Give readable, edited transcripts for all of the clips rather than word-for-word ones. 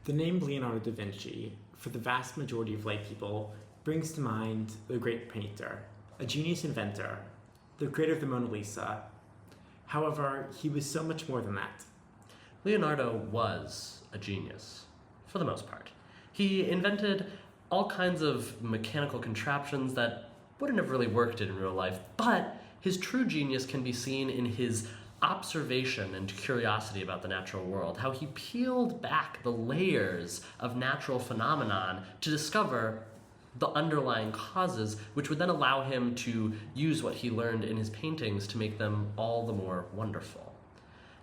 The name Leonardo da Vinci, for the vast majority of lay people, brings to mind the great painter, a genius inventor, the creator of the Mona Lisa. However, he was so much more than that. Leonardo was a genius, for the most part. He invented all kinds of mechanical contraptions that wouldn't have really worked in real life, but his true genius can be seen in his observation and curiosity about the natural world, how he peeled back the layers of natural phenomenon to discover the underlying causes, which would then allow him to use what he learned in his paintings to make them all the more wonderful.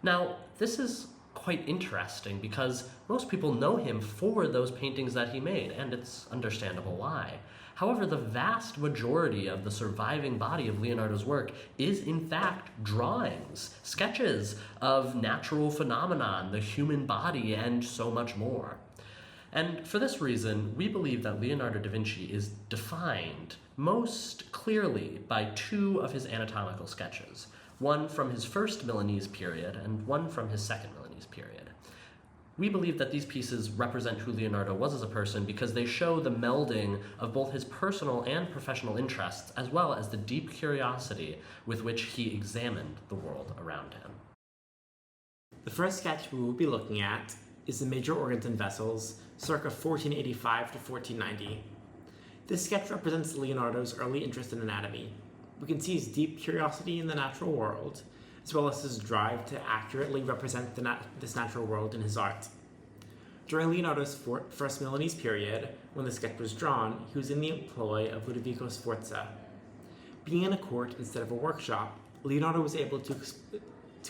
Now, this is quite interesting because most people know him for those paintings that he made, and it's understandable why. However, the vast majority of the surviving body of Leonardo's work is in fact drawings, sketches of natural phenomenon, the human body, and so much more. And for this reason, we believe that Leonardo da Vinci is defined most clearly by two of his anatomical sketches, one from his first Milanese period and one from his second Milanese period. We believe that these pieces represent who Leonardo was as a person because they show the melding of both his personal and professional interests, as well as the deep curiosity with which he examined the world around him. The first sketch we will be looking at is the major organs and vessels, circa 1485 to 1490. This sketch represents Leonardo's early interest in anatomy. We can see his deep curiosity in the natural world, as well as his drive to accurately represent this natural world in his art. During Leonardo's first Milanese period, when the sketch was drawn, he was in the employ of Ludovico Sforza. Being in a court instead of a workshop, Leonardo was able to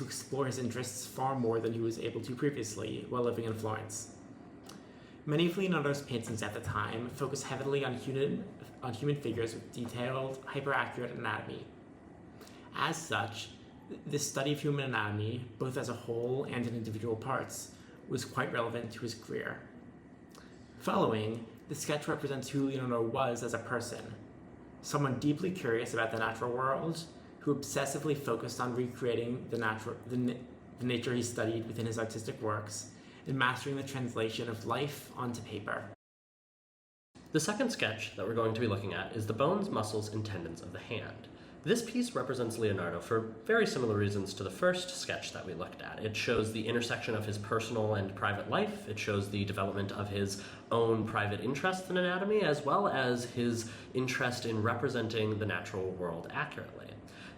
explore his interests far more than he was able to previously while living in Florence. Many of Leonardo's paintings at the time focused heavily on human figures with detailed, hyper-accurate anatomy. As such, this study of human anatomy, both as a whole and in individual parts, was quite relevant to his career. Following, the sketch represents who Leonardo was as a person, someone deeply curious about the natural world, who obsessively focused on recreating the nature he studied within his artistic works, and mastering the translation of life onto paper. The second sketch that we're going to be looking at is the bones, muscles, and tendons of the hand. This piece represents Leonardo for very similar reasons to the first sketch that we looked at. It shows the intersection of his personal and private life. It shows the development of his own private interest in anatomy, as well as his interest in representing the natural world accurately.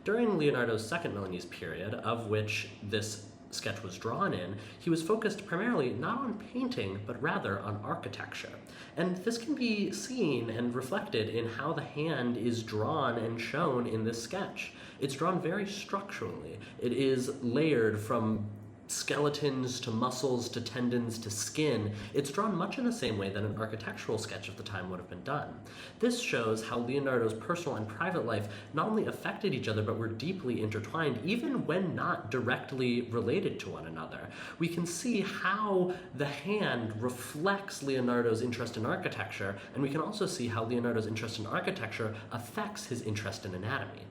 During Leonardo's second Milanese period, of which this sketch was drawn in, he was focused primarily not on painting, but rather on architecture. And this can be seen and reflected in how the hand is drawn and shown in this sketch. It's drawn very structurally. It is layered from skeletons to muscles to tendons to skin. It's drawn much in the same way that an architectural sketch of the time would have been done. This shows how Leonardo's personal and private life not only affected each other, but were deeply intertwined, even when not directly related to one another. We can see how the hand reflects Leonardo's interest in architecture, and we can also see how Leonardo's interest in architecture affects his interest in anatomy.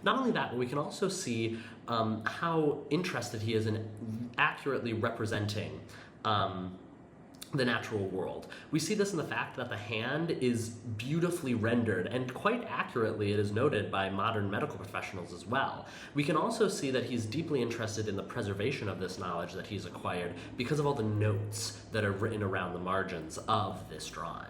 Not only that, but we can also see how interested he is in accurately representing the natural world. We see this in the fact that the hand is beautifully rendered, and quite accurately it is noted by modern medical professionals as well. We can also see that he's deeply interested in the preservation of this knowledge that he's acquired because of all the notes that are written around the margins of this drawing.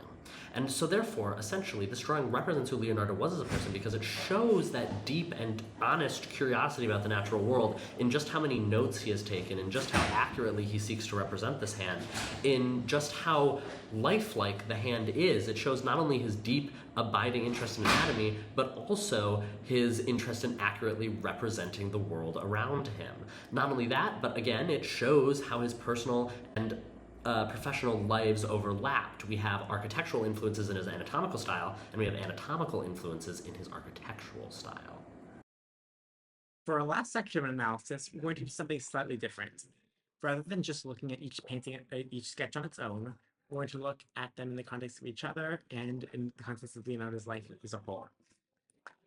And so therefore, essentially, this drawing represents who Leonardo was as a person because it shows that deep and honest curiosity about the natural world in just how many notes he has taken, in just how accurately he seeks to represent this hand, in just how lifelike the hand is. It shows not only his deep, abiding interest in anatomy, but also his interest in accurately representing the world around him. Not only that, but again, it shows how his personal and professional lives overlapped. We have architectural influences in his anatomical style, and we have anatomical influences in his architectural style. For our last section of analysis, we're going to do something slightly different. Rather than just looking at each painting, each sketch on its own, we're going to look at them in the context of each other and in the context of Leonardo's life as a whole.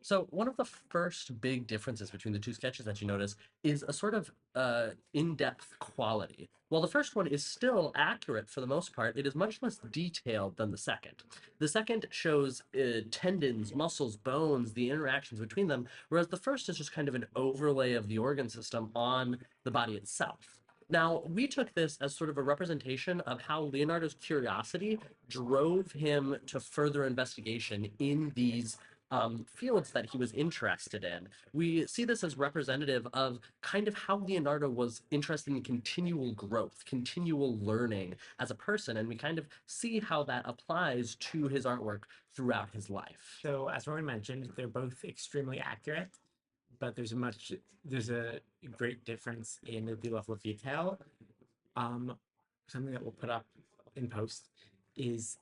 So one of the first big differences between the two sketches that you notice is a sort of in-depth quality. While the first one is still accurate for the most part, it is much less detailed than the second. The second shows tendons, muscles, bones, the interactions between them, whereas the first is just kind of an overlay of the organ system on the body itself. Now, we took this as sort of a representation of how Leonardo's curiosity drove him to further investigation in these fields that he was interested in. We see this as representative of kind of how Leonardo was interested in continual growth, continual learning as a person, and we kind of see how that applies to his artwork throughout his life. So, as Rowan mentioned, they're both extremely accurate, but there's a great difference in the level of detail. Um, Something that we'll put up in post is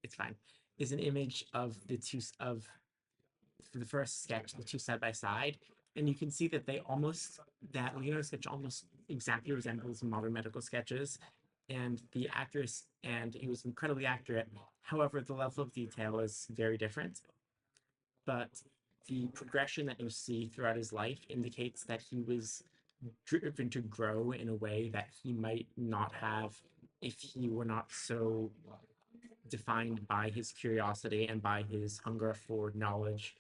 it's fine, is an image of the first sketch, the two side by side, and you can see that that Leonardo sketch almost exactly resembles modern medical sketches, and he was incredibly accurate. However, the level of detail is very different. But the progression that you see throughout his life indicates that he was driven to grow in a way that he might not have if he were not so defined by his curiosity and by his hunger for knowledge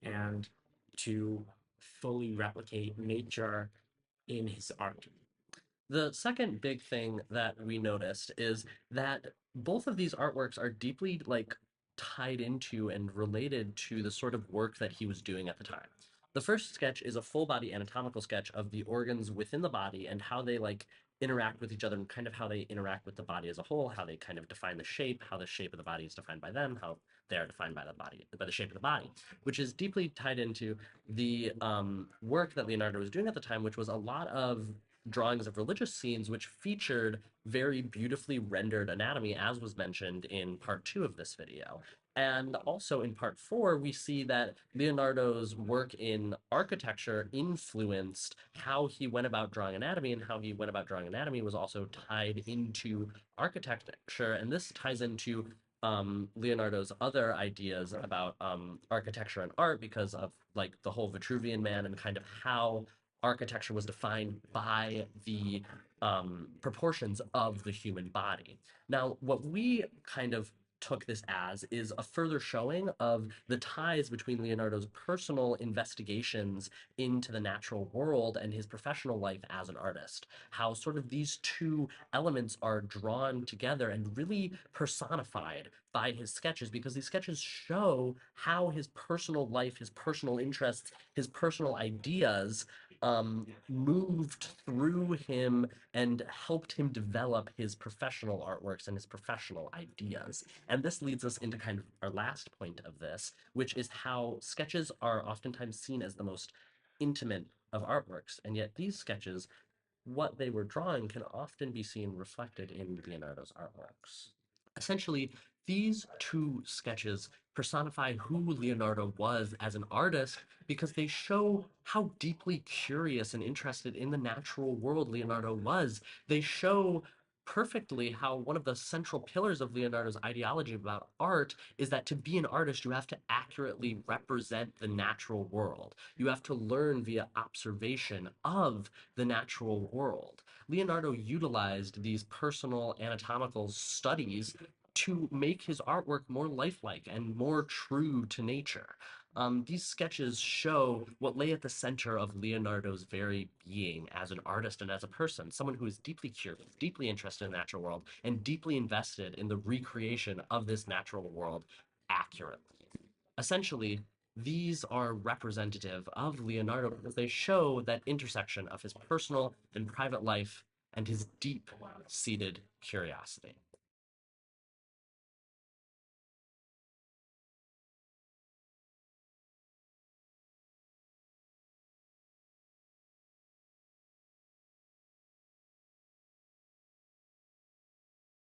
and to fully replicate nature in his art. The second big thing that we noticed is that both of these artworks are deeply tied into and related to the sort of work that he was doing at the time. The first sketch is a full body anatomical sketch of the organs within the body and how they interact with each other and kind of how they interact with the body as a whole, how they kind of define the shape, how the shape of the body is defined by them, how they are defined by the shape of the body, which is deeply tied into the work that Leonardo was doing at the time, which was a lot of drawings of religious scenes which featured very beautifully rendered anatomy, as was mentioned in part 2 of this video. And also in part 4, we see that Leonardo's work in architecture influenced how he went about drawing anatomy, and how he went about drawing anatomy was also tied into architecture. And this ties into Leonardo's other ideas about architecture and art because of the whole Vitruvian Man and kind of how architecture was defined by the proportions of the human body. Now, what we kind of took this as is a further showing of the ties between Leonardo's personal investigations into the natural world and his professional life as an artist. How sort of these two elements are drawn together and really personified by his sketches, because these sketches show how his personal life, his personal interests, his personal ideas moved through him and helped him develop his professional artworks and his professional ideas. And this leads us into kind of our last point of this, which is how sketches are oftentimes seen as the most intimate of artworks. And yet these sketches, what they were drawing, can often be seen reflected in Leonardo's artworks. Essentially, these two sketches personify who Leonardo was as an artist because they show how deeply curious and interested in the natural world Leonardo was. They show perfectly how one of the central pillars of Leonardo's ideology about art is that to be an artist, you have to accurately represent the natural world. You have to learn via observation of the natural world. Leonardo utilized these personal anatomical studies to make his artwork more lifelike and more true to nature. These sketches show what lay at the center of Leonardo's very being as an artist and as a person, someone who is deeply curious, deeply interested in the natural world, and deeply invested in the recreation of this natural world accurately. Essentially, these are representative of Leonardo because they show that intersection of his personal and private life and his deep-seated curiosity.